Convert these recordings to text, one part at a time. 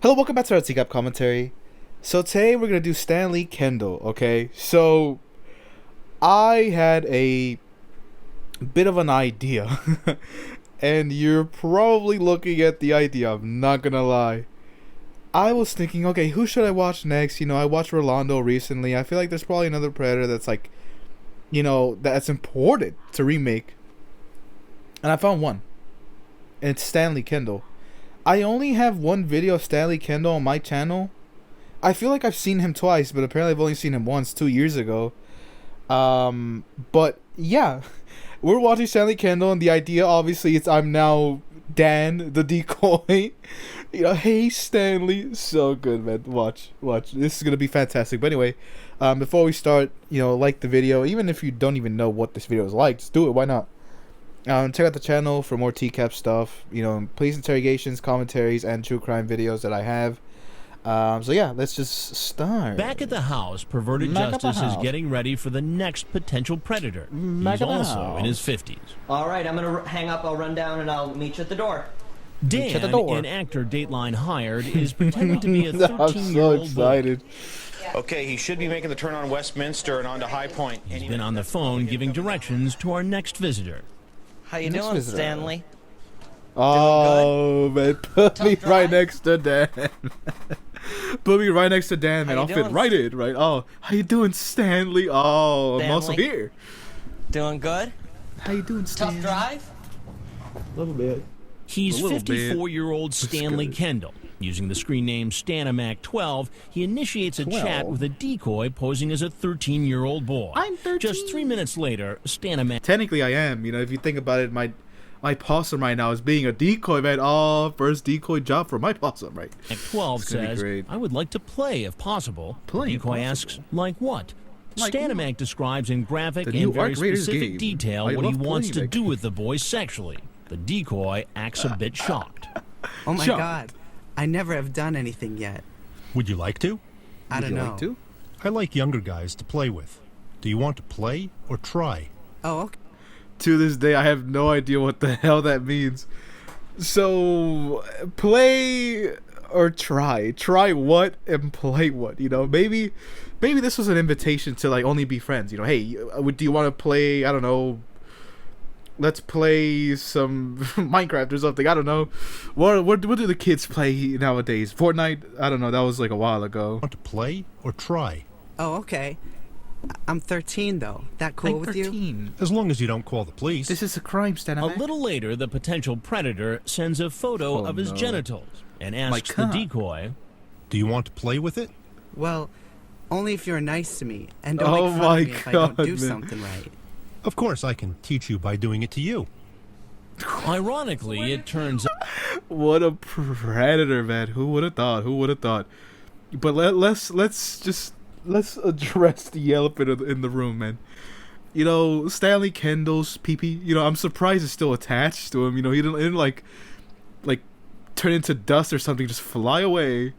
Hello, welcome back to our TCAP commentary. So today we're gonna do Stanley Kendall. Okay, so I had a bit of an idea, and you're probably looking at the idea. I'm not gonna lie. I was thinking, okay, who should I watch next? You know, I watched Rolando recently. I feel like there's probably another Predator that's like, you know, that's important to remake. And I found one. And it's Stanley Kendall. I only have one video of Stanley Kendall on my channel. I feel like I've seen him twice, but apparently I've only seen him once 2 years ago. But yeah, we're watching Stanley Kendall, and the idea obviously is I'm now Dan, the decoy. You know, hey Stanley, so good, man. Watch. This is gonna be fantastic. But anyway, before we start, you know, like the video. Even if you don't even know what this video is like, just do it. Why not? Check out the channel for more TCAP stuff. You know, police interrogations, commentaries, and true crime videos that I have. So yeah, let's just start. Back at the house, perverted justice is getting ready for the next potential predator. He's also in his 50s. All right, I'm gonna hang up. I'll run down and I'll meet you at the door. Dan, an actor Dateline hired, is pretending to be a 13-year-old I'm so excited. boy. Okay, he should be making the turn on Westminster and onto High Point. He's been on the phone giving directions to our next visitor. How you doing, Stanley? Oh man, put me Tough right drive? next to Dan. Put me right next to Dan, man. How I'll you fit doing? right in, right? Oh, how you doing, Stanley? Oh, I'm also Stanley? here. Doing good? How you doing, Stanley? Tough drive? A little bit. He's A little bit. 54-year-old Stanley good. Kendall. Using the screen name Stanimac12, he initiates a chat 12? with a decoy posing as a 13-year-old boy. I'm 13. Just 3 minutes later, Stanimac Technically, I am. You know, if you think about it, my possum right now is being a decoy, man. Oh, first decoy job for my possum, right? 12 It's gonna be says, great. I would like to play if possible. Play The if decoy possible. asks, like what? Like Stanimac describes in graphic The new and very Arc Raiders specific game. detail I what he love wants playing to that do game. with the boy sexually. The decoy acts a bit shocked. Oh my Shocked. god. I never have done anything yet. Would you like to? I Would don't you know. like to? I like younger guys to play with. Do you want to play or try? Oh, okay. To this day, I have no idea what the hell that means. So, play or try? Try what and play what? You know, maybe this was an invitation to like only be friends. You know, hey, do you want to play? I don't know. Let's play some Minecraft or something. I don't know. What do the kids play nowadays? Fortnite? I don't know. That was like a while ago. Want to play or try? Oh, okay. I'm 13 though. That cool I'm with you? 13. As long as you don't call the police. This is a crime, A Stanley. little later, the potential predator sends a photo Oh, of his no. genitals and asks the cock. decoy, Do you want to play with it? Well, only if you're nice to me and don't Oh make fun my of me if I don't God, do man. something right. Of course, I can teach you by doing it to you. Ironically, it turns out What a predator, man. Who would have thought? Who would have thought? But let's address the elephant in the room, man. You know, Stanley Kendall's pee-pee, you know, I'm surprised it's still attached to him. You know, he didn't like turn into dust or something, just fly away.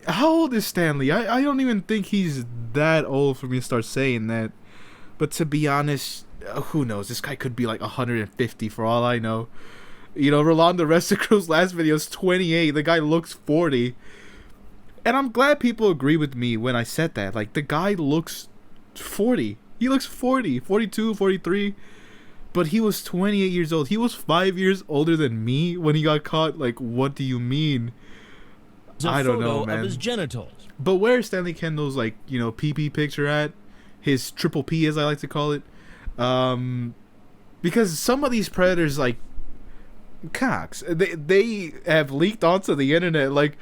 How old is Stanley? I don't even think he's that old for me to start saying that. But to be honest, who knows? This guy could be like 150 for all I know. You know, Rolando Resicrew's last video is 28. The guy looks 40. And I'm glad people agree with me when I said that. Like, the guy looks 40. He looks 40, 42, 43. But he was 28 years old. He was 5 years older than me when he got caught. Like, what do you mean? a I don't photo know, man. of his genitals. But where's Stanley Kendall's, like, you know, PP picture at? His triple P, as I like to call it. Because some of these predators, like, cocks, they have leaked onto the internet, like,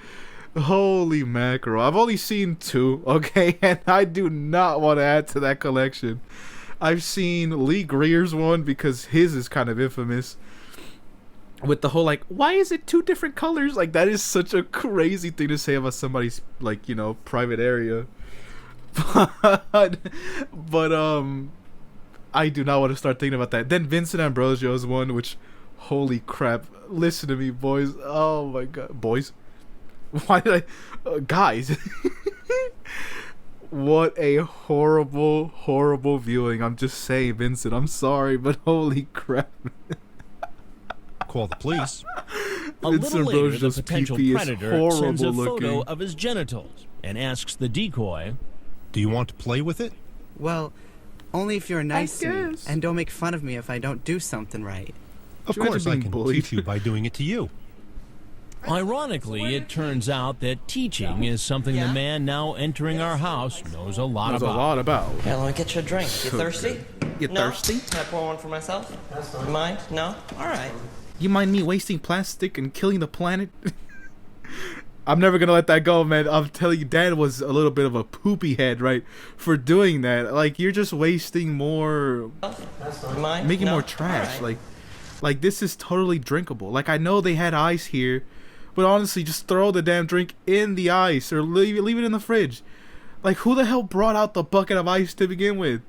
holy mackerel. I've only seen 2, okay? And I do not want to add to that collection. I've seen Lee Greer's one because his is kind of infamous. With the whole, like, why is it 2 different colors? Like, that is such a crazy thing to say about somebody's, like, you know, private area. But I do not want to start thinking about that. Then Vincent Ambrosio's one, which, holy crap, listen to me, boys. Oh my god, boys. Why did I, guys? What a horrible viewing. I'm just saying, Vincent, I'm sorry, but holy crap. Call the police. A little later, the Ambrosia's potential pee-pee is predator sends a horrible photo looking. of his genitals and asks the decoy, Do you want to play with it? Well, only if you're nice to me, guess. and don't make fun of me if I don't do something right. Of you imagine course, I being can bullied? teach you by doing it to you. Ironically, it turns out that teaching is something the man now entering our house knows a lot There's a about. lot about. Yeah, let me get you a drink. You thirsty? You No? thirsty? Can I pour one for myself? You mind? No? All right. You mind me wasting plastic and killing the planet? I'm never gonna let that go, man. I'm telling you, Dad was a little bit of a poopy head, right, for doing that. Like, you're just wasting more, You mind? making No? more trash. All right. Like this is totally drinkable. Like, I know they had ice here, but honestly, just throw the damn drink in the ice or leave it in the fridge. Like, who the hell brought out the bucket of ice to begin with?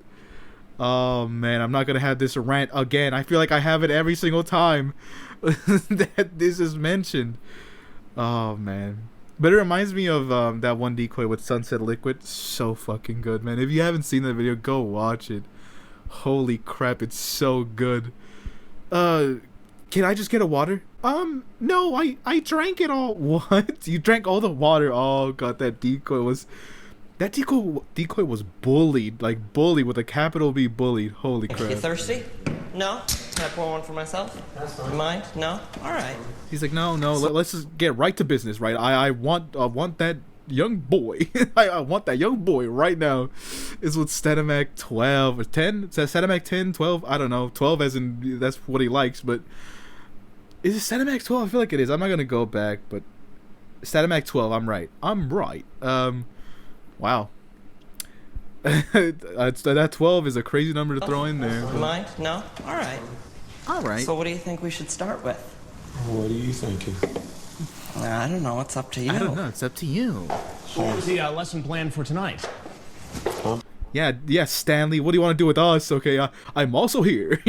Oh man, I'm not gonna have this rant again. I feel like I have it every single time that this is mentioned. Oh man, but it reminds me of that one decoy with Sunset Liquid. So fucking good, man. If you haven't seen that video, go watch it. Holy crap, it's so good. Can I just get a water? No, I drank it all. What? You drank all the water? Oh god, that decoy was bullied, like bully with a capital B, bullied. Holy You crap. thirsty? No? Can I pour one for myself? You mind? No? All right. He's like, no, let's just get right to business, right? I want that young boy. I want that young boy right now. Is with Stanamac 12 or 10? Is that Stanamac 10, 12? I don't know. 12 as in that's what he likes, but is it Stanamac 12? I feel like it is. I'm not gonna go back, but Stanamac 12, I'm right. Wow. That 12 is a crazy number to throw in there. You mind? No? All right. All right. So what do you think we should start with? What are you thinking? I don't know. It's up to you. I don't know. It's up to you. What was the lesson plan for tonight? Yeah, Stanley. What do you want to do with us? Okay, I'm also here.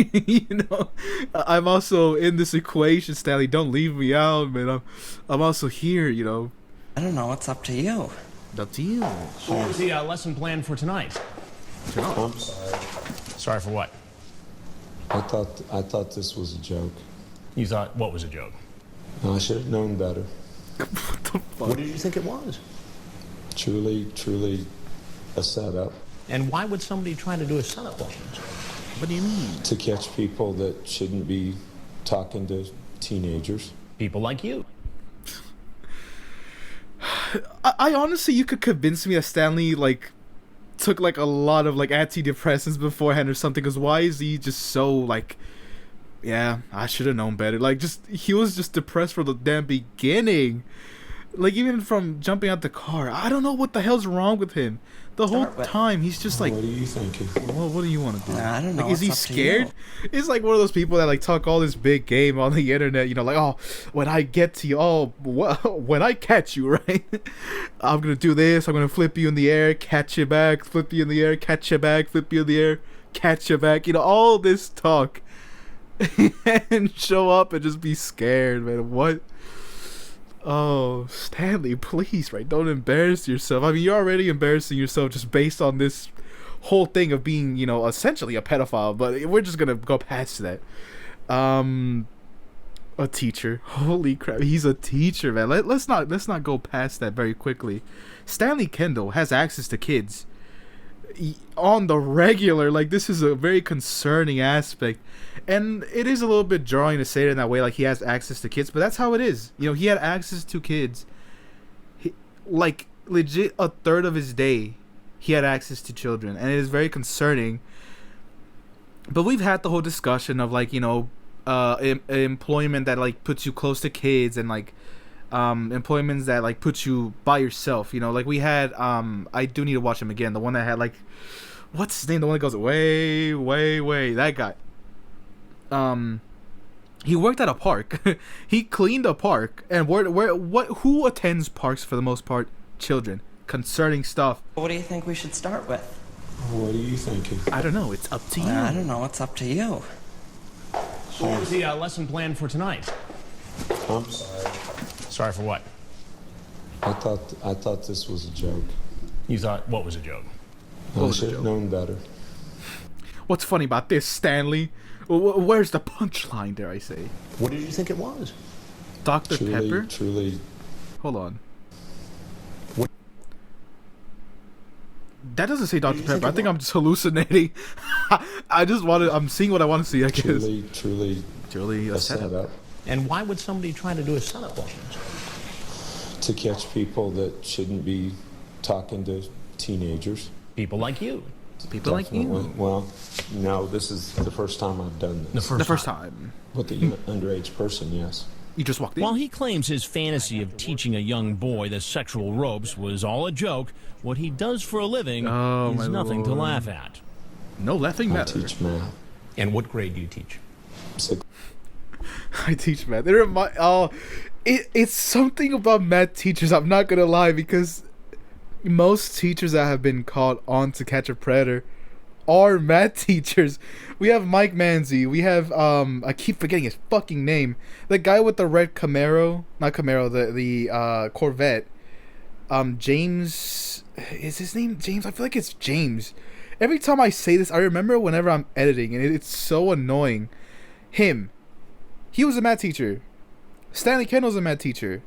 I'm also in this equation, Stanley. Don't leave me out, man. I'm also here. I don't know. It's up to you. It's up to you. What was the lesson plan for tonight? I'm sorry. Sorry for what? I thought this was a joke. You thought what was a joke? No, I should have known better. What the fuck? What did you think it was? Truly a setup And why would somebody try to do a setup like this? What do you mean? to catch people that shouldn't be talking to teenagers. People like you. I honestly, you could convince me that Stanley took a lot of antidepressants beforehand or something. Because why is he just so yeah, I should have known better. He was just depressed from the damn beginning. Even from jumping out the car. I don't know what the hell's wrong with him. The whole time, he's just What are you thinking? well, what do you want to do? I don't know. Is he It's up to scared? It's like one of those people that talk all this big game on the internet. Oh, when I get to you, when I catch you, right? I'm gonna do this. I'm gonna flip you in the air, catch you back, flip you in the air, catch you back, flip you in the air, catch you back. All this talk. And show up and just be scared, man. What? Oh, Stanley, please, right? Don't embarrass yourself. I mean, you're already embarrassing yourself just based on this whole thing of being, essentially a pedophile. But we're just gonna go past that. A teacher. Holy crap, he's a teacher, man. Let's not go past that very quickly. Stanley Kendall has access to kids on the regular. This is a very concerning aspect, and it is a little bit jarring to say it in that way. He has access to kids, but that's how it is. He had access to kids. Legit, a third of his day, he had access to children, and it is very concerning. But we've had the whole discussion of employment that puts you close to kids, and employments that puts you by yourself. We had I do need to watch him again, the one that had what's his name, the one that goes way that guy. He worked at a park. He cleaned a park. And who attends parks for the most part? Children. Concerning stuff. What do you think we should start with? What are you thinking? I don't know, it's up to you. I don't know. It's up to you. What was the lesson plan for tonight? I'm sorry. Sorry for what? I thought this was a joke. You thought what was a joke? No, I was the should have joke? known better. What's funny about this, Stanley? Where's the punchline, dare I say? What did you think it was? Dr. Pepper? Truly. Hold on. That doesn't say Dr. Pepper. I think I'm just hallucinating. I'm seeing what I want to see, I guess. Truly a setup. And why would somebody try to do a setup like this? To catch people that shouldn't be talking to teenagers. People like you. People Definitely. like you. Well, no, this is the first time I've done this. The first time. With the underage person, yes. You just walked in? While he claims his fantasy of teaching a young boy the sexual ropes was all a joke, what he does for a living is nothing to laugh at. No laughing matter. I teach math. And what grade do you teach? 6th. I teach math. It's something about math teachers, I'm not gonna lie, because most teachers that have been called on to catch a predator are math teachers. We have Mike Manzi. We have I keep forgetting his fucking name. The guy with the red Camaro, not Camaro, the Corvette. James, is his name James? I feel like it's James. Every time I say this, I remember whenever I'm editing, and it's so annoying. Him. He was a math teacher. Stanley Kendall's a math teacher.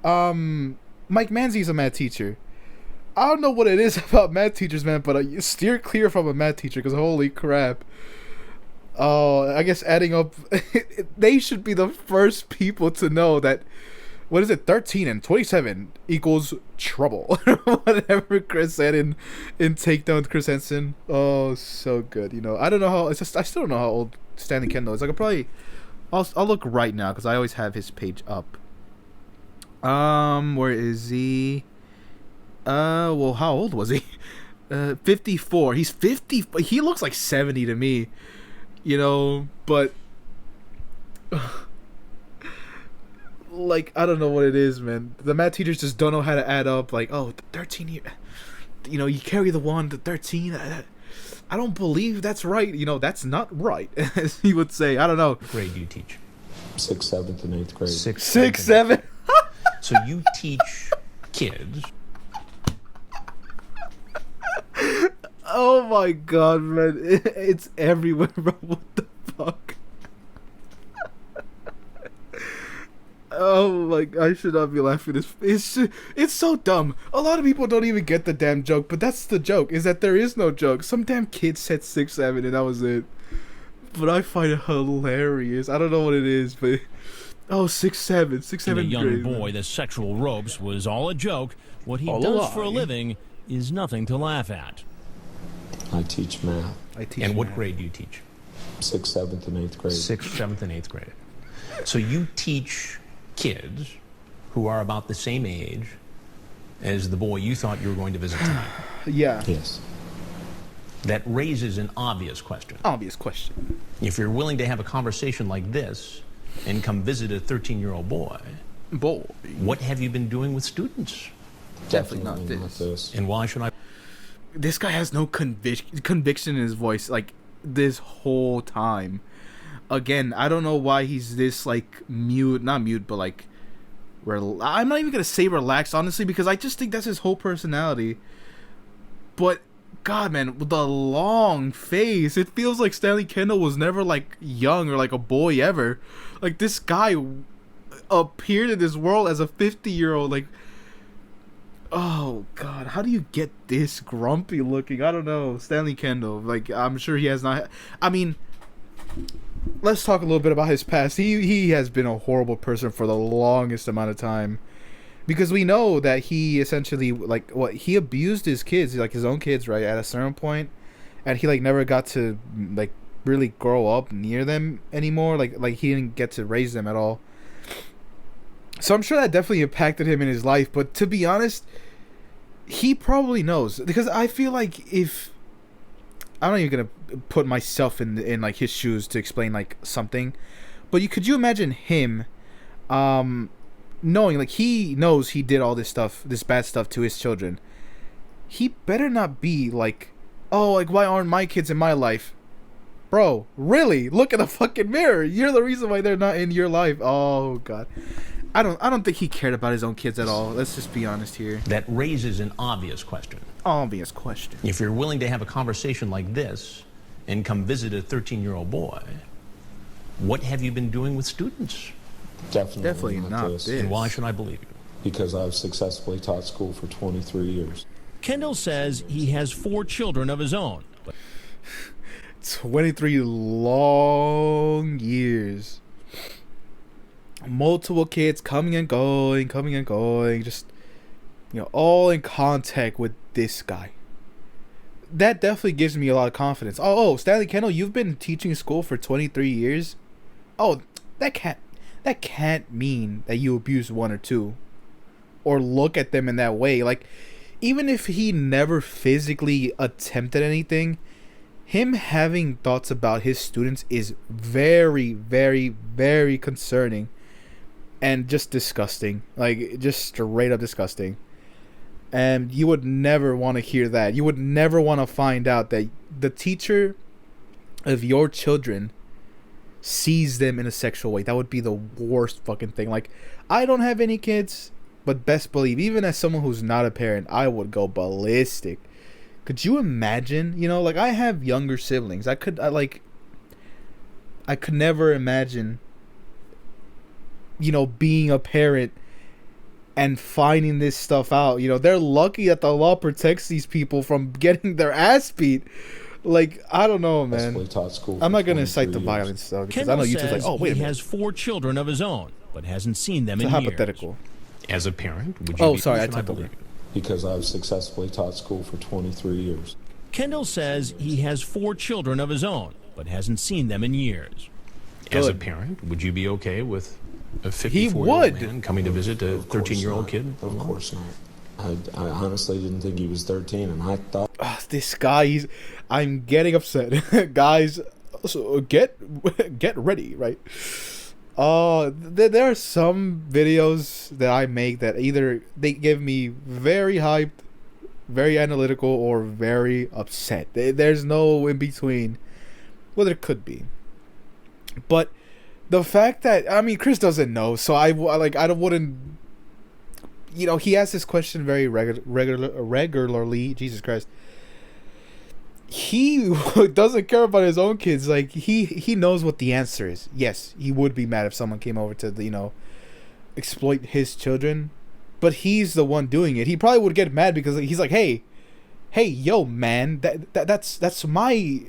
Mike Manzi's a math teacher. I don't know what it is about math teachers, man, but steer clear from a math teacher, because holy crap. I guess adding up, they should be the first people to know that, 13 and 27 equals trouble. Whatever Chris said in Takedown Chris Hansen. Oh, so good. I don't know how, I still don't know how old Stanley Kendall is. I'll look right now, because I always have his page up. Where is he? Well, how old was he? 54. He's 50. He looks like 70 to me. But like, I don't know what it is, man. The math teachers just don't know how to add up. Like, 13 years. You carry the 1 to 13. I don't believe that's right. That's not right, as he would say. I don't know. What grade do you teach? 6th, 7th, and 8th grade. 6th, 7th. So you teach kids. Oh my god, man. It's everywhere, bro. What the fuck? Oh my god, I should not be laughing at this. It's so dumb. A lot of people don't even get the damn joke, but that's the joke, is that there is no joke. Some damn kid said 6, 7, and that was it. But I find it hilarious. I don't know what it is, but 6, 7 a young grade, boy, man. the sexual ropes was all a joke. What he does for a living is nothing to laugh at. I teach math. And what grade do you teach? 6th, 7th, and 8th grade. 6th, 7th, and 8th grade. So you teach kids who are about the same age as the boy you thought you were going to visit tonight. Yeah. Yes. That raises an obvious question. Obvious question. If you're willing to have a conversation like this and come visit a 13-year-old boy, what have you been doing with students? Definitely not this. And why should I? This guy has no conviction in his voice, like, this whole time. Again, I don't know why he's this, like, not mute, but, like, I'm not even gonna say relaxed, honestly, because I just think that's his whole personality. But God, man, with the long face, it feels like Stanley Kendall was never, like, young or, like, a boy ever. Like, this guy appeared in this world as a 50-year-old, like, oh God, how do you get this grumpy looking? I don't know. Stanley Kendall, like, I'm sure he has not. I mean, let's talk a little bit about his past. He has been a horrible person for the longest amount of time, because we know that he essentially, like, he abused his kids, like his own kids, right, at a certain point, and he, like, never got to, like, really grow up near them anymore. Like he didn't get to raise them at all. So I'm sure that definitely impacted him in his life. But to be honest, he probably knows, because I feel like if I'm not even gonna put myself in like his shoes to explain like something, but could you imagine him knowing, like, he knows he did all this stuff, this bad stuff to his children. He better not be like, oh, like, why aren't my kids in my life? Bro, really? Look in the fucking mirror. You're the reason why they're not in your life. Oh God. I don't think he cared about his own kids at all. Let's just be honest here. That raises an obvious question. Obvious question. If you're willing to have a conversation like this and come visit a 13-year-old boy, what have you been doing with students? Definitely not this. And why should I believe you? Because I've successfully taught school for 23 years. Kendall says he has 4 children of his own. 23 long years. Multiple kids coming and going, just, all in contact with this guy. That definitely gives me a lot of confidence. Oh, Stanley Kendall, you've been teaching school for 23 years? Oh, that can't mean that you abuse 1 or 2. Or look at them in that way. Like, even if he never physically attempted anything, him having thoughts about his students is very, very, very concerning. And just disgusting. Like, just straight up disgusting. And you would never want to hear that. You would never want to find out that the teacher of your children sees them in a sexual way. That would be the worst fucking thing. Like, I don't have any kids, but best believe, even as someone who's not a parent, I would go ballistic. Could you imagine? Like, I have younger siblings. I could never imagine, being a parent and finding this stuff out. They're lucky that the law protects these people from getting their ass beat. Like, I don't know, man. I'm not gonna cite the violence though, because Kendall I know YouTube's like, oh wait a minute. He has 4 children of his own, but hasn't seen them in years. Hypothetical. As a parent, would you sorry, I typed over. Because I've successfully taught school for 23 years. Kendall says he has 4 children of his own, but hasn't seen them in years. As a parent, would you be okay with a 54-year-old man coming to visit a 13-year-old kid? Of course not. I honestly didn't think he was 13, and I thought... This guy, I'm getting upset. Guys, so get ready, right? There are some videos that I make that either they give me very hyped, very analytical, or very upset. There's no in between. Well, there could be. But the fact that, Chris doesn't know, so I wouldn't, he asks this question very regularly. Jesus Christ. He doesn't care about his own kids. Like, he knows what the answer is. Yes, he would be mad if someone came over to, exploit his children. But he's the one doing it. He probably would get mad because he's like, hey, yo, man, that's my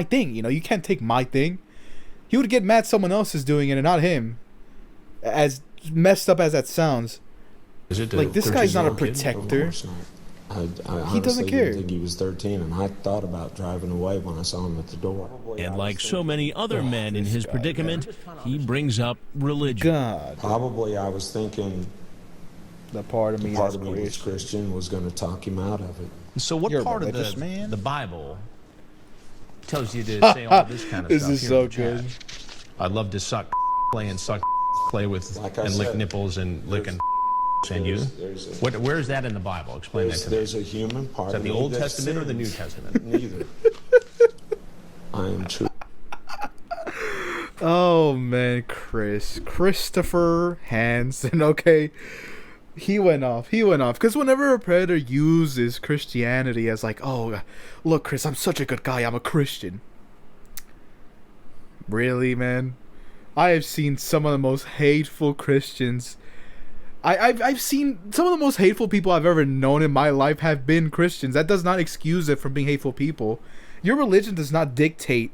thing. You can't take my thing. He would get mad someone else is doing it and not him. As messed up as that sounds. Is it like, this guy's not a protector. I he doesn't care. Didn't think he was 13, and I thought about driving away when I saw him at the door. And like so many other men in his predicament, he brings up religion. God. Probably I was thinking the part of me that's Christian was going to talk him out of it. So what part of the Bible tells you to say all this kind of this stuff? This is so good. I'd love to play with and lick nipples and lick and you. Where is that in the Bible? Explain that to me. There's a human part. Is that the Old Testament or the New Testament? Neither. I am true. Oh man, Christopher Hansen. Okay, he went off because whenever a predator uses Christianity as like, oh, look, Chris, I'm such a good guy, I'm a Christian. Really, man? I have seen some of the most hateful Christians. I've seen some of the most hateful people I've ever known in my life have been Christians. That does not excuse it from being hateful people. Your religion does not dictate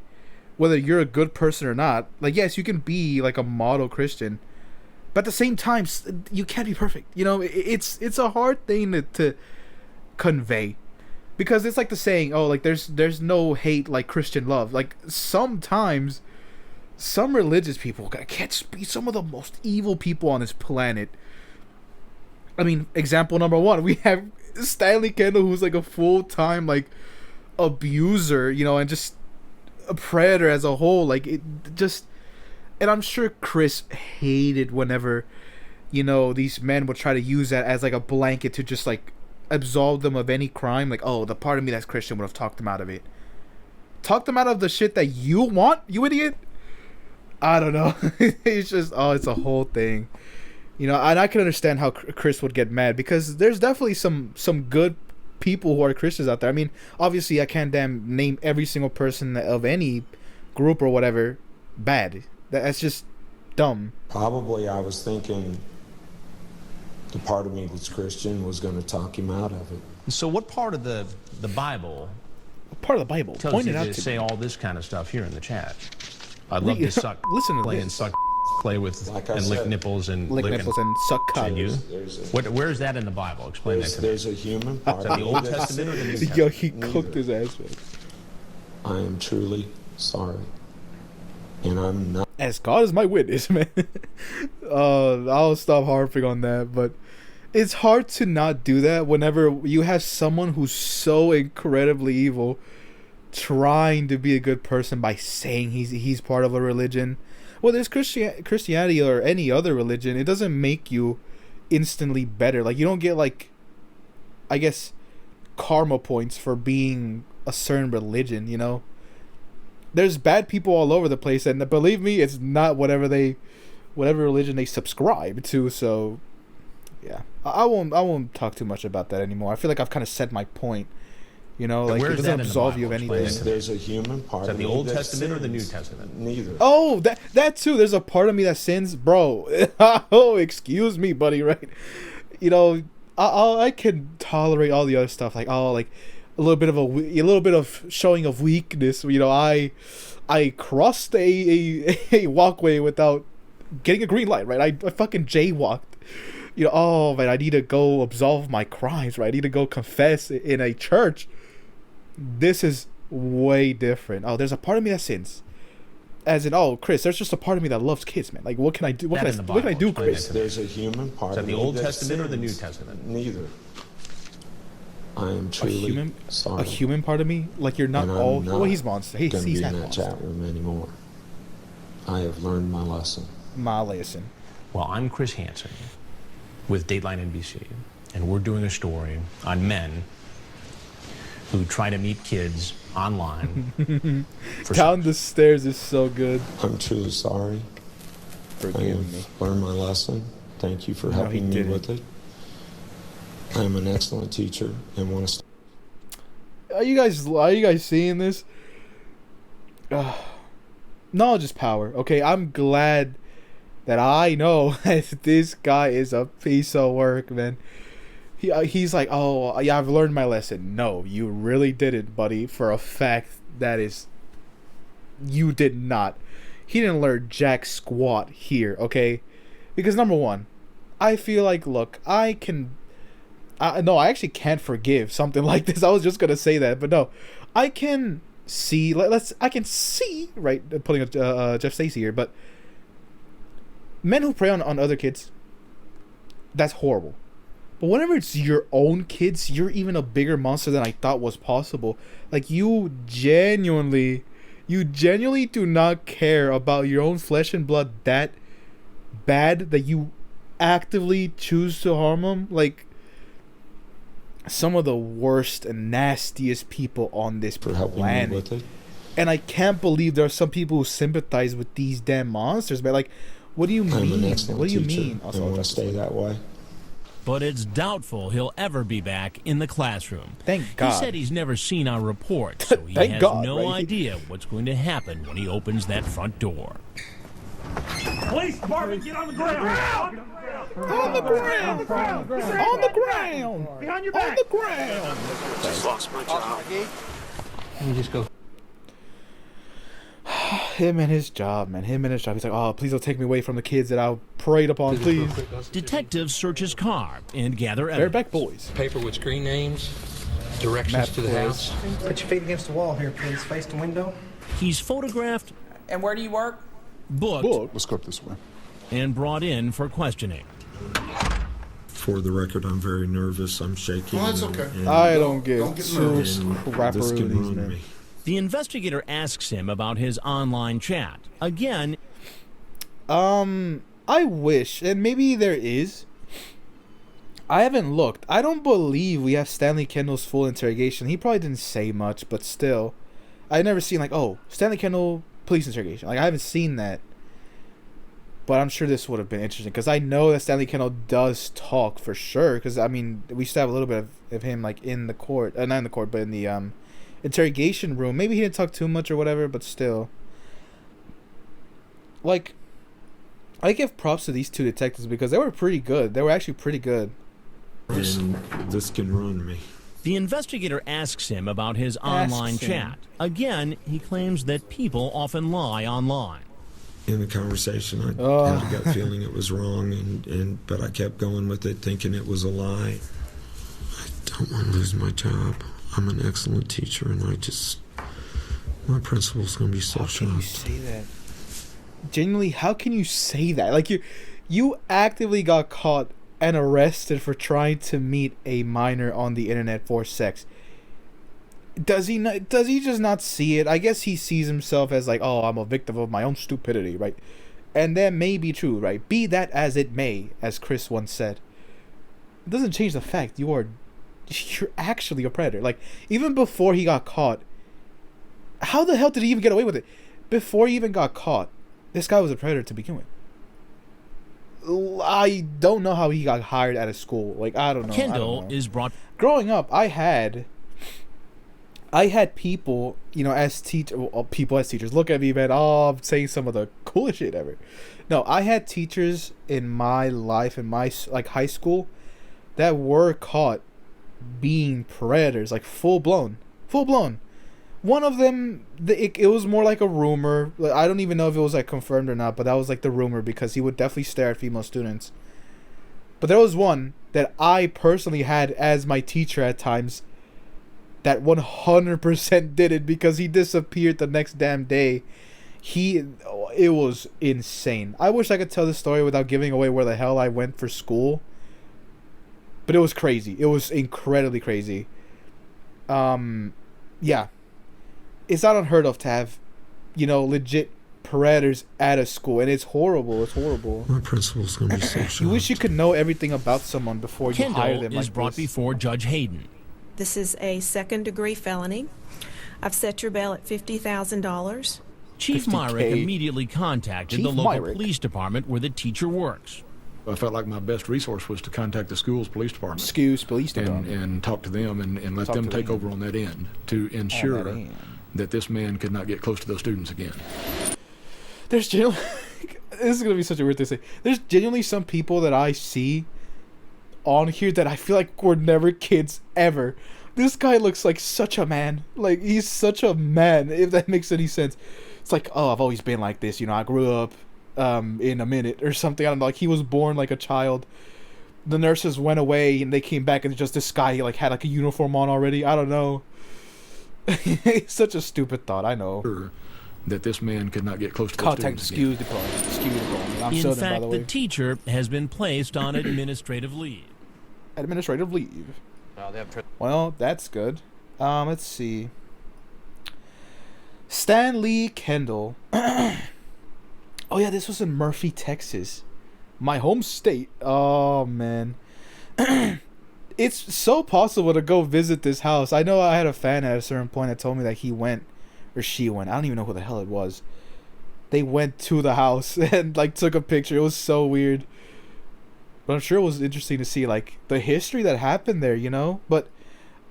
whether you're a good person or not. Like, yes, you can be like a model Christian, but at the same time, you can't be perfect. It's a hard thing to convey, because it's like the saying, oh, like there's no hate like Christian love. Like, sometimes some religious people can't be some of the most evil people on this planet. Example number 1, we have Stanley Kendall, who's like a full-time like abuser, and just a predator as a whole. Like, and I'm sure Chris hated whenever, these men would try to use that as like a blanket to just like absolve them of any crime. Like, oh, the part of me that's Christian would have talked them out of it. Talked them out of the shit that you want, you idiot. I don't know. It's just, it's a whole thing. And I can understand how Chris would get mad, because there's definitely some good people who are Christians out there. Obviously, I can't name every single person of any group or whatever bad. That's dumb. Probably I was thinking the part of me that's Christian was going to talk him out of it. So what part of the Bible Part of the Bible. tells Point you it out to to say me. all this kind of stuff here in the chat? I'd love to suck, Listen to play this. and suck, play with, Like I and lick said, nipples and Lick nipples and suck and you. cock. Where's that in the Bible? Explain that to me. There's a human part Is of that the me Old that's- Testament or the New Testament? Yo, he cooked his ass, man. I am truly sorry. And I'm not. As God is my witness, man. I'll stop harping on that, but it's hard to not do that whenever you have someone who's so incredibly evil trying to be a good person by saying he's part of a religion. Well, there's Christianity or any other religion. It doesn't make you instantly better. Like, you don't get, like, I guess, karma points for being a certain religion, you know? There's bad people all over the place, and believe me, it's not whatever religion they subscribe to. So, yeah, I won't talk too much about that anymore. I feel like I've kind of said my point. You know, like, it doesn't absolve you of anything. There's a human part Is that of the me Old that Testament or the New sins. Testament? Neither. Oh, that too. There's a part of me that sins, bro. Oh, excuse me, buddy. Right? You know, I can tolerate all the other stuff, like a little bit of showing of weakness. You know, I crossed a walkway without getting a green light. Right? I fucking jaywalked. You know, oh man, I need to go absolve my crimes. Right? I need to go confess in a church. This is way different. Oh, there's a part of me that sins. As in, oh, Chris, there's just a part of me that loves kids, man. Like, what can I do? What can I do, Chris? There's a human part Is that of the me Old that Testament or the New sins. Testament? Neither. I am truly sorry. A human part of me? Like, you're not And I'm all... not well, he's monster. He's gonna be in half that monster. chat room anymore. I have learned my lesson. My lesson. Well, I'm Chris Hansen with Dateline NBC, and we're doing a story on men who try to meet kids online. Down the stairs is so good. I'm truly sorry. I Forgive me. have learned my lesson. Thank you for No, he helping me didn't. with it. I am an excellent teacher and want to. Are you guys seeing this? Knowledge is power. Okay, I'm glad that I know that this guy is a piece of work, man. He's like, oh yeah, I've learned my lesson. No, you really didn't, buddy. For a fact, that is, you did not. He didn't learn jack squat here, okay? Because number one, I feel like, look, I actually can't forgive something like this. I was just gonna say that, but no, I can see. I can see, right? Putting Jeff Stacy here, but men who prey on other kids, that's horrible. But whenever it's your own kids, you're even a bigger monster than I thought was possible. Like, you genuinely do not care about your own flesh and blood that bad that you actively choose to harm them. Like, some of the worst and nastiest people on this For helping me planet. with it. And I can't believe there are some people who sympathize with these damn monsters. But like, what do you I'm an mean? excellent What do you teacher mean? and want to stay that way. But it's doubtful he'll ever be back in the classroom. Thank God. He said he's never seen our report, so he Thank has God, no right? idea what's going to happen when he opens that front door. Police department, get on the ground! On the ground! On the ground! Behind your back! On the ground! Just lost my job. Let me just go. Him and his job, man. Him and his job. He's like, oh, please don't take me away from the kids that I preyed upon, please. Detectives search his car and gather They're evidence. back, boys. Paper with screen names, directions Map to the place. house. Put your feet against the wall here, please. Face the window. He's photographed, And where do you work? booked, Let's go up this way. and brought in for questioning. For the record, I'm very nervous. I'm shaking. Oh, that's okay. and- I don't get get too nervous. crapper this can these, ruin man. me. The investigator asks him about his online chat. Again, I wish, and maybe there is. I haven't looked. I don't believe we have Stanley Kendall's full interrogation. He probably didn't say much, but still. I've never seen, like, oh, Stanley Kendall police interrogation. Like, I haven't seen that. But I'm sure this would have been interesting, because I know that Stanley Kendall does talk for sure. Because, I mean, we used to have a little bit of him, like, in the court. Not in the court, but in the interrogation room. Maybe he didn't talk too much or whatever, but still. Like, I give props to these two detectives because they were pretty good. They were actually pretty good. And this can ruin me. The investigator asks him about his online chat. Again, he claims that people often lie online. In the conversation, I had a gut feeling it was wrong, but I kept going with it, thinking it was a lie. I don't want to lose my job. I'm an excellent teacher, and my principal's going to be so shocked. How can you say that? Genuinely, how can you say that? Like, you actively got caught and arrested for trying to meet a minor on the internet for sex. Does he just not see it? I guess he sees himself as like, oh, I'm a victim of my own stupidity, right? And that may be true, right? Be that as it may, as Chris once said. It doesn't change the fact you're actually a predator. Like, even before he got caught, how the hell did he even get away with it? Before he even got caught, this guy was a predator to begin with. I don't know how he got hired at a school. Like, I don't know. Kendall is brought. Growing up, I had people, you know, as teachers look at me, man. Oh, I'm saying some of the coolest shit ever. No, I had teachers in my life, in my like high school, that were caught being predators, like full blown. One of them, it was more like a rumor. I don't even know if it was like confirmed or not, but that was like the rumor because he would definitely stare at female students. But there was one that I personally had as my teacher at times that 100% did it because he disappeared the next damn day. It was insane. I wish I could tell this story without giving away where the hell I went for school. But it was crazy. It was incredibly crazy. Yeah. It's not unheard of to have, you know, legit predators at a school, and it's horrible. It's horrible. My principal's gonna be so shocked. You wish you could know everything about someone before you hire them. Kendall is brought before Judge Hayden. This is a second-degree felony. I've set your bail at $50,000. Chief Myrick immediately contacted the local police department where the teacher works. I felt like my best resource was to contact the school's police department. And talk to them and let them take over on that end to ensure that this man could not get close to those students again. There's genuinely... This is going to be such a weird thing to say. There's genuinely some people that I see on here that I feel like were never kids ever. This guy looks like such a man. Like, he's such a man, if that makes any sense. It's like, oh, I've always been like this. You know, I grew up in a minute or something. I don't know. Like, he was born like a child. The nurses went away and they came back and just this guy like had like a uniform on already. I don't know. It's such a stupid thought. I know. That this man could not get close to those students again. In fact, the teacher has been placed on administrative leave. Administrative leave. Well, that's good. Let's see. Stanley Kendall. Oh yeah, this was in Murphy, Texas. My home state. Oh man. It's so possible to go visit this house. I know I had a fan at a certain point that told me that he went, or she went. I don't even know who the hell it was. They went to the house and like took a picture. It was so weird. But I'm sure it was interesting to see like the history that happened there, you know? But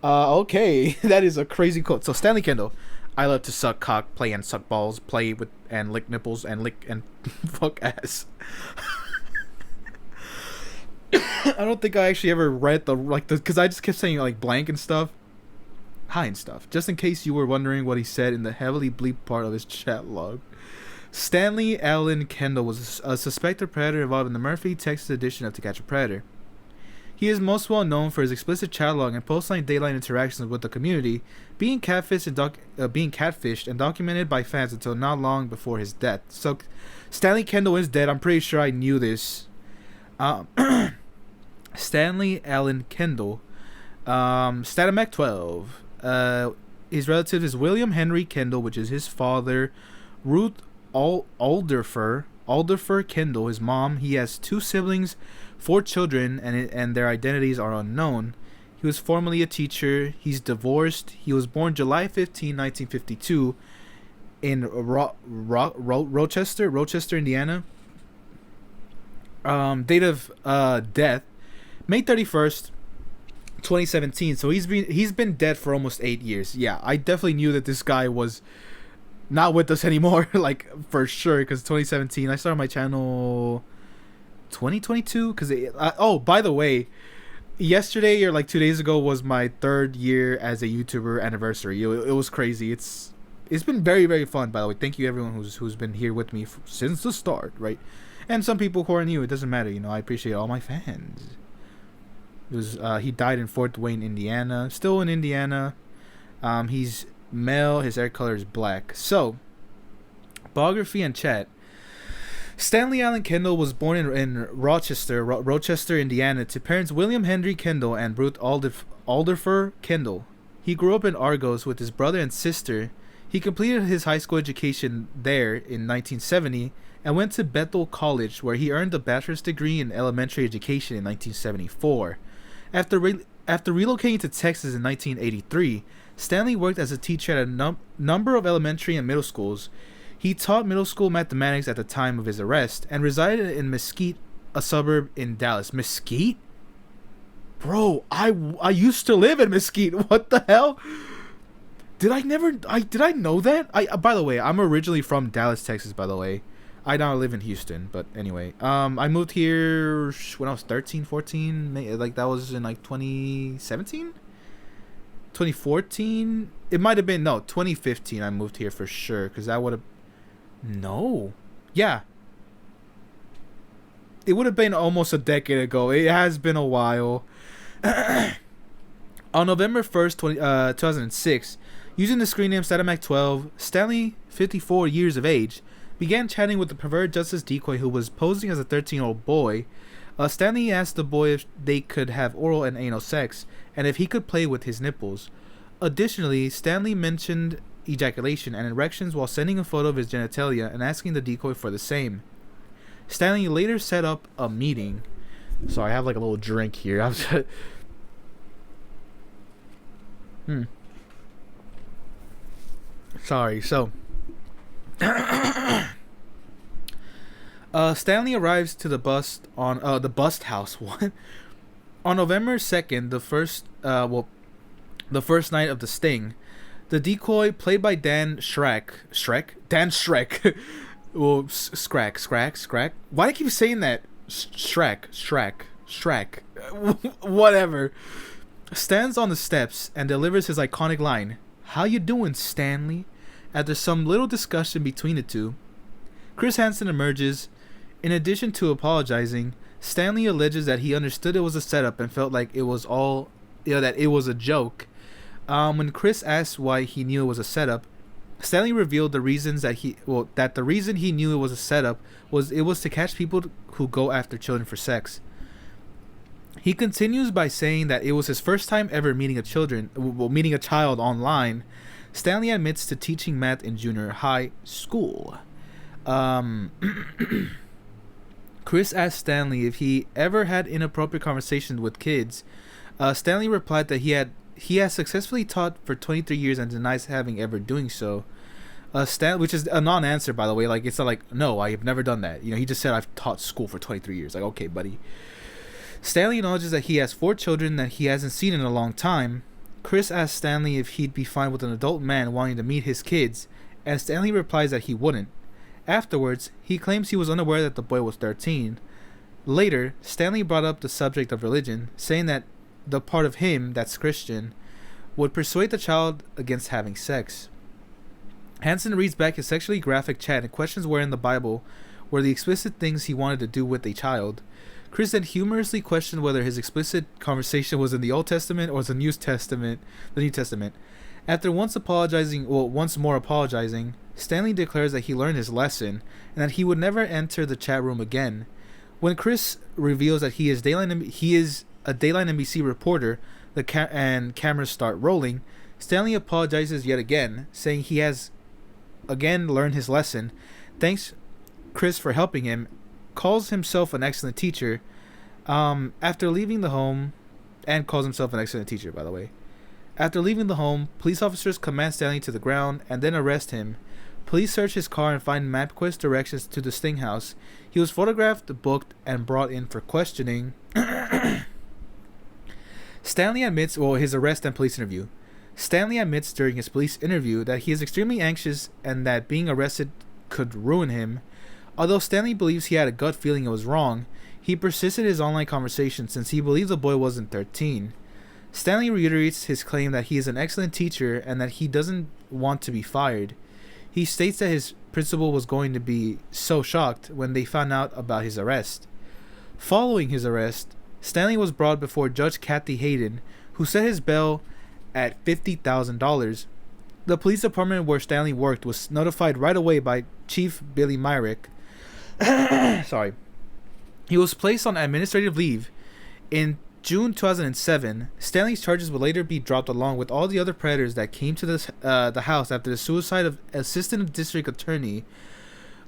okay, that is a crazy quote. So Stanley Kendall, I love to suck cock, play and suck balls, play with and lick nipples and lick and fuck ass. I don't think I actually ever read because I just kept saying like blank and stuff. Hi and stuff. Just in case you were wondering what he said in the heavily bleep part of his chat log. Stanley Allen Kendall was a suspected predator involved in the Murphy, Texas edition of To Catch a Predator. He is most well known for his explicit chat log and post-line daylight interactions with the community, being catfished and documented by fans until not long before his death. So, Stanley Kendall is dead. I'm pretty sure I knew this. Stanley Allen Kendall, Statomac 12. His relative is William Henry Kendall, which is his father. Ruth Alderfer Kendall, his mom. He has 2 siblings, 4 children, and their identities are unknown. He was formerly a teacher. He's divorced. He was born July 15, 1952 in Rochester, Indiana. Date of death, May 31st, 2017. So he's been dead for almost 8 years. Yeah, I definitely knew that this guy was not with us anymore, like for sure, because 2017 I started my channel 2022 because oh, by the way, yesterday or like 2 days ago was my 3rd year as a YouTuber anniversary. It was crazy. It's been very, very fun, by the way. Thank you everyone who's been here with me since the start, right? And some people who are new, it doesn't matter, I appreciate all my fans. It was he died in Fort Wayne, Indiana. Still in Indiana. He's male, his hair color is black. So, biography and chat. Stanley Allen Kendall was born in Rochester, Indiana, to parents William Henry Kendall and Ruth Alderfer Kendall. He grew up in Argos with his brother and sister. He completed his high school education there in 1970 and went to Bethel College, where he earned a bachelor's degree in elementary education in 1974. After relocating to Texas in 1983, Stanley worked as a teacher at a number of elementary and middle schools. He taught middle school mathematics at the time of his arrest and resided in Mesquite, a suburb in Dallas. Mesquite? Bro, I used to live in Mesquite. What the hell? Did I know that? By the way, I'm originally from Dallas, Texas, by the way. I now live in Houston, but anyway. I moved here when I was 13, 14. Like, that was in, like, 2017? 2014? It might have been, no, 2015 I moved here for sure, because that would have... No. Yeah. It would have been almost a decade ago. It has been a while. On November 1st, 2006, using the screen name StatMac12, Stanley, 54 years of age, began chatting with the perverted Justice Decoy who was posing as a 13-year-old boy. Stanley asked the boy if they could have oral and anal sex, and if he could play with his nipples. Additionally, Stanley mentioned ejaculation and erections while sending a photo of his genitalia and asking the decoy for the same. Stanley later set up a meeting. So I have like a little drink here. Sorry. So Stanley arrives to the bust on the bust house on November 2nd, the first night of the sting. The decoy, played by Dan Shrek. Well, Scrack. Why do I keep saying that? Shrek. Whatever. Stands on the steps and delivers his iconic line, "How you doing, Stanley?" After some little discussion between the two, Chris Hansen emerges. In addition to apologizing, Stanley alleges that he understood it was a setup and felt like it was all, that it was a joke. When Chris asked why he knew it was a setup, Stanley revealed the reasons that the reason he knew it was a setup was to catch people who go after children for sex. He continues by saying that it was his first time ever meeting a child online. Stanley admits to teaching math in junior high school. Chris asked Stanley if he ever had inappropriate conversations with kids. Stanley replied that he has successfully taught for 23 years and denies having ever doing so. Which is a non-answer, by the way. Like, it's not like, no, I have never done that. He just said, I've taught school for 23 years. Like, okay, buddy. Stanley acknowledges that he has 4 children that he hasn't seen in a long time. Chris asks Stanley if he'd be fine with an adult man wanting to meet his kids, and Stanley replies that he wouldn't. Afterwards, he claims he was unaware that the boy was 13. Later, Stanley brought up the subject of religion, saying that the part of him that's Christian would persuade the child against having sex. Hansen reads back his sexually graphic chat and questions where in the Bible were the explicit things he wanted to do with a child. Chris then humorously questioned whether his explicit conversation was in the Old Testament or the New Testament. After once more apologizing, Stanley declares that he learned his lesson and that he would never enter the chat room again. When Chris reveals that he is a Dayline NBC reporter, and cameras start rolling, Stanley apologizes yet again, saying he has again learned his lesson, thanks Chris for helping him, calls himself an excellent teacher. After leaving the home, and calls himself an excellent teacher, by the way. After leaving the home, police officers command Stanley to the ground and then arrest him. Police search his car and find MapQuest directions to the Sting House. He was photographed, booked, and brought in for questioning. Stanley admits his arrest and police interview. Stanley admits during his police interview that he is extremely anxious and that being arrested could ruin him. Although Stanley believes he had a gut feeling it was wrong, he persisted in his online conversation since he believes the boy wasn't 13. Stanley reiterates his claim that he is an excellent teacher and that he doesn't want to be fired. He states that his principal was going to be so shocked when they found out about his arrest. Following his arrest, Stanley was brought before Judge Kathy Hayden, who set his bail at $50,000. The police department where Stanley worked was notified right away by Chief Billy Myrick. Sorry. He was placed on administrative leave. In June 2007, Stanley's charges would later be dropped along with all the other predators that came to the house after the suicide of Assistant District Attorney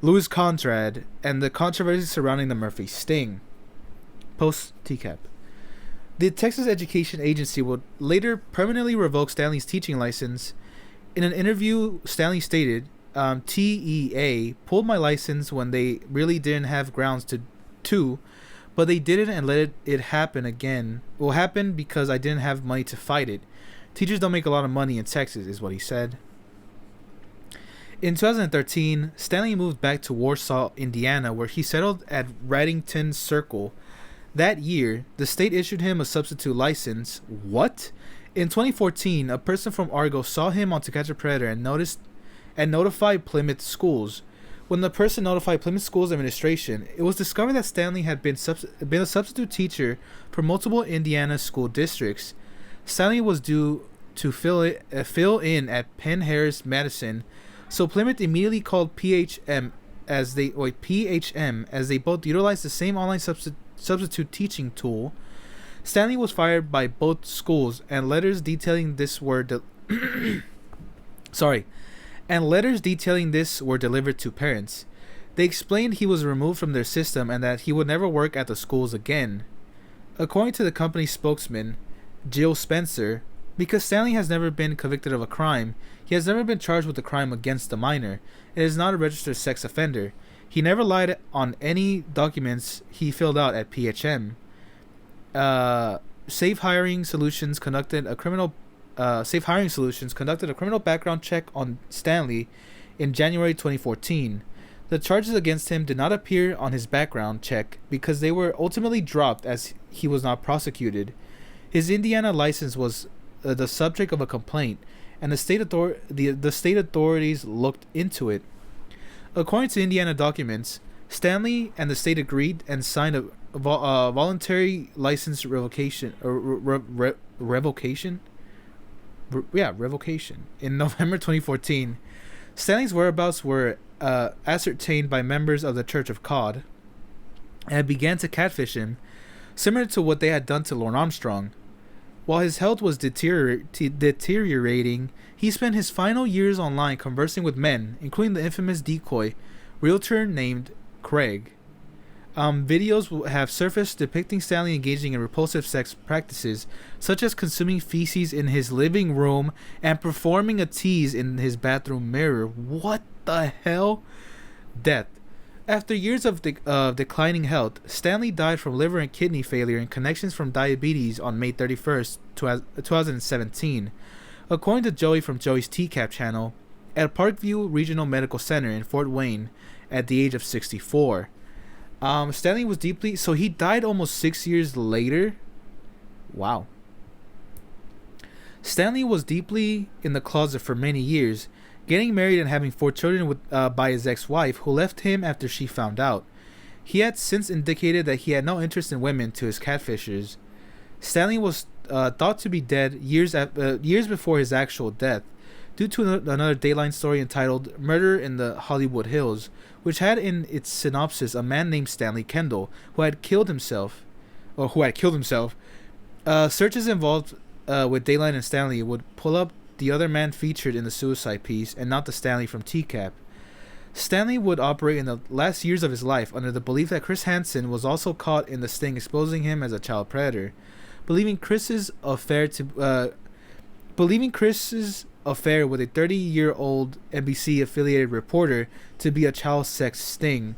Louis Conrad and the controversy surrounding the Murphy sting. Post TCAP. The Texas Education Agency would later permanently revoke Stanley's teaching license. In an interview, Stanley stated, TEA pulled my license when they really didn't have grounds to, but they didn't and let it happen again. It will happen because I didn't have money to fight it. Teachers don't make a lot of money in Texas, is what he said. In 2013, Stanley moved back to Warsaw, Indiana, where he settled at Reddington Circle. That year, the state issued him a substitute license. What? In 2014, a person from Argo saw him on To Catch a Predator and notified Plymouth Schools. When the person notified Plymouth Schools administration, it was discovered that Stanley had been a substitute teacher for multiple Indiana school districts. Stanley was due to fill in at Penn Harris Madison, so Plymouth immediately called PHM as they both utilized the same online substitute teaching tool. Stanley was fired by both schools, and letters detailing this were delivered to parents. They explained he was removed from their system and that he would never work at the schools again. According to the company's spokesman, Jill Spencer, because Stanley has never been convicted of a crime, he has never been charged with a crime against a minor, and is not a registered sex offender. He never lied on any documents he filled out at PHM. Safe Hiring Solutions conducted a criminal background check on Stanley in January 2014. The charges against him did not appear on his background check because they were ultimately dropped as he was not prosecuted. His Indiana license was the subject of a complaint, and the state authorities looked into it. According to Indiana documents, Stanley and the state agreed and signed a voluntary license revocation in November 2014. Stanley's whereabouts were ascertained by members of the Church of God and began to catfish him, similar to what they had done to Lorne Armstrong. While his health was deteriorating, he spent his final years online conversing with men, including the infamous decoy realtor named Craig. Videos have surfaced depicting Stanley engaging in repulsive sex practices, such as consuming feces in his living room and performing a tease in his bathroom mirror. What the hell? Death. After years of declining health, Stanley died from liver and kidney failure and connections from diabetes on May 31st, 2017. According to Joey from Joey's TCAP channel, at Parkview Regional Medical Center in Fort Wayne at the age of 64. Stanley was deeply... So he died almost 6 years later? Wow. Stanley was deeply in the closet for many years, getting married and having 4 children by his ex-wife, who left him after she found out. He had since indicated that he had no interest in women to his catfishers. Stanley was thought to be dead years before his actual death, due to another Dateline story entitled Murder in the Hollywood Hills, which had in its synopsis a man named Stanley Kendall who had killed himself. Searches involved with Dateline and Stanley would pull up the other man featured in the suicide piece and not the Stanley from TCAP. Stanley would operate in the last years of his life under the belief that Chris Hansen was also caught in the sting, exposing him as a child predator. Believing Chris's affair with a 30-year-old NBC-affiliated reporter to be a child sex sting.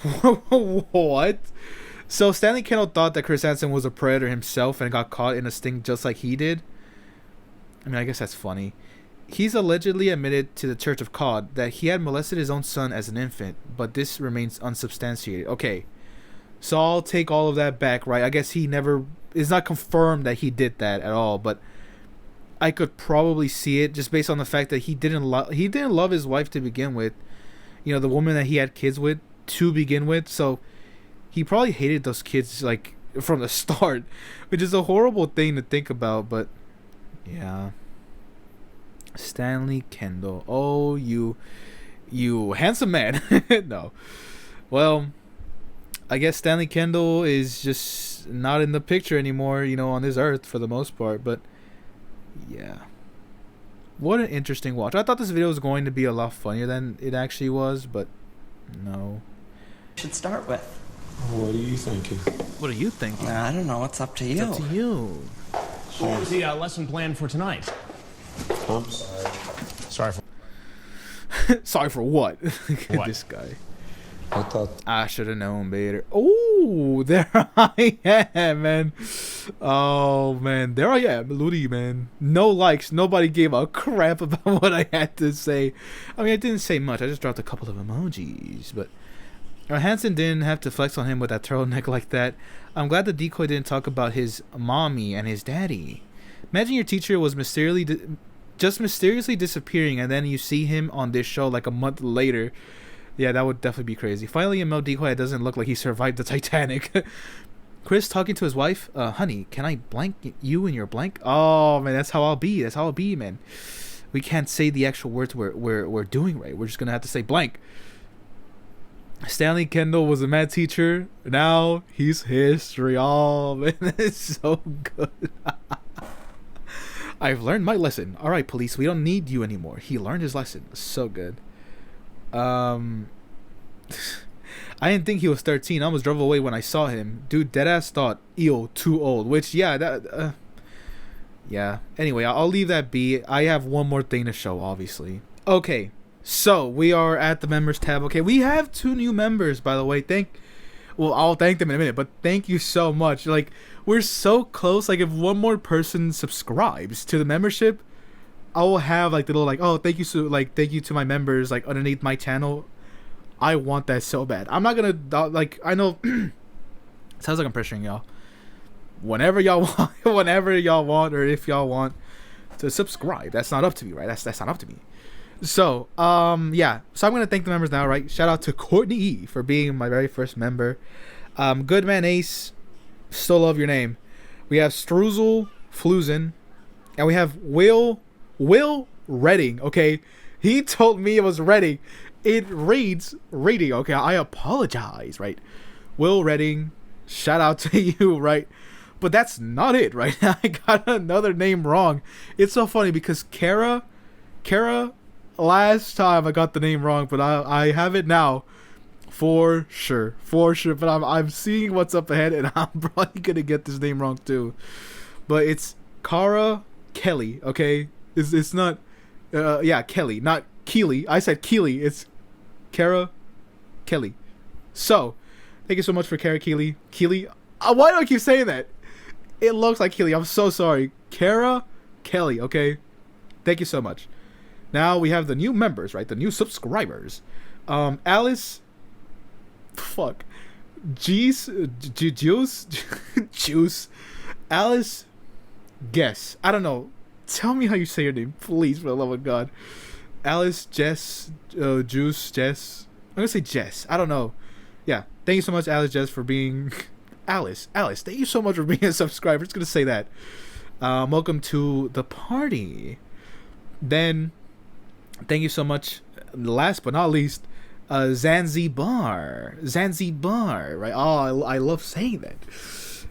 What? So Stanley Kendall thought that Chris Hansen was a predator himself and got caught in a sting just like he did? I mean, I guess that's funny. He's allegedly admitted to the Church of COD that he had molested his own son as an infant, but this remains unsubstantiated. Okay, so I'll take all of that back, right? I guess he never... It's not confirmed that he did that at all, but I could probably see it just based on the fact that he didn't love his wife to begin with. You know, the woman that he had kids with to begin with. So he probably hated those kids like from the start, which is a horrible thing to think about. But yeah, Stanley Kendall. Oh, you handsome man. No, well, I guess Stanley Kendall is just not in the picture anymore. You know, on this earth for the most part. But yeah, what an interesting watch. I thought this video was going to be a lot funnier than it actually was, but no. Should start with. What are you thinking? What are you thinking? I don't know. It's up to you. It's up to you. What was the lesson plan for tonight? I'm sorry. Sorry for... Sorry for what? What? This guy. I thought I should have known better. Oh, there I am, man. Oh, man. There I am, Ludi, man. No likes. Nobody gave a crap about what I had to say. I mean, I didn't say much. I just dropped a couple of emojis. But Hansen didn't have to flex on him with that turtleneck like that. I'm glad the decoy didn't talk about his mommy and his daddy. Imagine your teacher was mysteriously disappearing, and then you see him on this show like a month later. Yeah, that would definitely be crazy. Finally, a male decoy that doesn't look like he survived the Titanic. Chris talking to his wife. Honey, can I blank you in your blank? Oh, man, that's how I'll be. That's how I'll be, man. We can't say the actual words we're doing right. We're just going to have to say blank. Stanley Kendall was a math teacher. Now he's history. Oh, man, that's so good. I've learned my lesson. All right, police, we don't need you anymore. He learned his lesson. So good. I didn't think he was 13. I almost drove away when I saw him. Dude, deadass thought, ew, too old. Which, yeah, that, yeah. Anyway, I'll leave that be. I have one more thing to show, obviously. Okay, so we are at the members tab. Okay, we have 2 new members, by the way. Well, I'll thank them in a minute, but thank you so much. Like, we're so close. Like, if one more person subscribes to the membership, I will have like the little like, oh, thank you to my members like underneath my channel. I want that so bad. I'm not gonna like, I know sounds like I'm pressuring y'all. Whenever y'all want, or if y'all want to subscribe, that's not up to me, right? That's not up to me. So yeah, so I'm gonna thank the members now, right? Shout out to Courtney E for being my very first member. Goodman Ace, still love your name. We have Struzel Flusen, and we have Will Redding. Okay, he told me it was Redding. It reads Reading. Okay, I apologize, right? Will Redding, shout out to you, right? But that's not it, right? I got another name wrong. It's so funny because Kara, last time I got the name wrong, but I have it now for sure. But I'm seeing what's up ahead, and I'm probably gonna get this name wrong too. But it's Kara Kelly. Okay, it's not yeah, Kelly, not Keely. I said Keely. It's Kara Kelly. So thank you so much for Kara Keely. Why do I keep saying that? It looks like Keely. I'm so sorry. Kara Kelly. Okay, thank you so much. Now we have the new members, right? The new subscribers. Alice. Fuck. Juice. Alice. Guess. I don't know. Tell me how you say your name, please, for the love of God. Alice, Jess, Juice, Jess. I'm gonna say Jess. I don't know. Yeah. Thank you so much, Alice, Jess, for being Alice. Thank you so much for being a subscriber. Just gonna say that. Welcome to the party. Then, thank you so much. Last but not least, Zanzibar, right? Oh, I love saying that.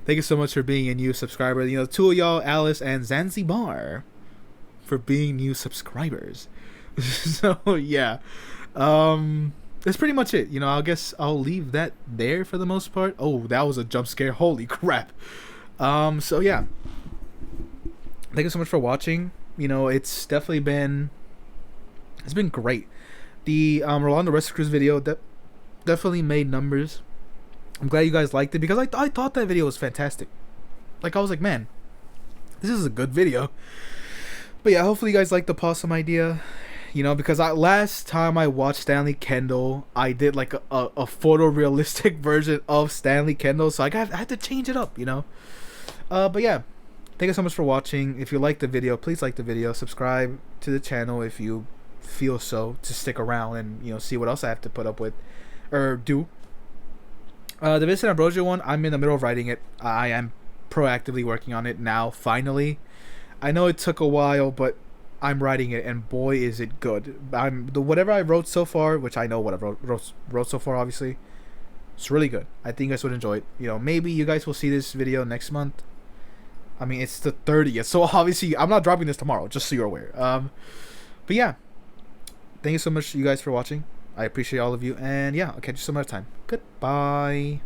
Thank you so much for being a new subscriber. You know, 2 of y'all, Alice and Zanzibar, for being new subscribers. So yeah, that's pretty much it. You know, I guess I'll leave that there for the most part. Oh, that was a jump scare. Holy crap. So yeah, thank you so much for watching. You know, it's definitely been great. The Rolando Rescue Cruise video definitely made numbers. I'm glad you guys liked it because I thought that video was fantastic. Like, I was like, man, this is a good video. But yeah, hopefully you guys like the possum idea. You know, because last time I watched Stanley Kendall, I did like a photorealistic version of Stanley Kendall, so I had to change it up, you know. But yeah, thank you so much for watching. If you liked the video, please like the video, subscribe to the channel if you feel so, to stick around and, you know, see what else I have to put up with or do. The Vincent Ambrosio one, I'm in the middle of writing it. I am proactively working on it now, finally. I know it took a while, but I'm writing it, and boy is it good. Whatever I wrote so far, which I know what I wrote so far, obviously, it's really good. I think you guys would enjoy it. You know, maybe you guys will see this video next month. I mean, it's the 30th, so obviously I'm not dropping this tomorrow, just so you're aware. But yeah, thank you so much, you guys, for watching. I appreciate all of you, and yeah, I'll catch you some other time. Goodbye.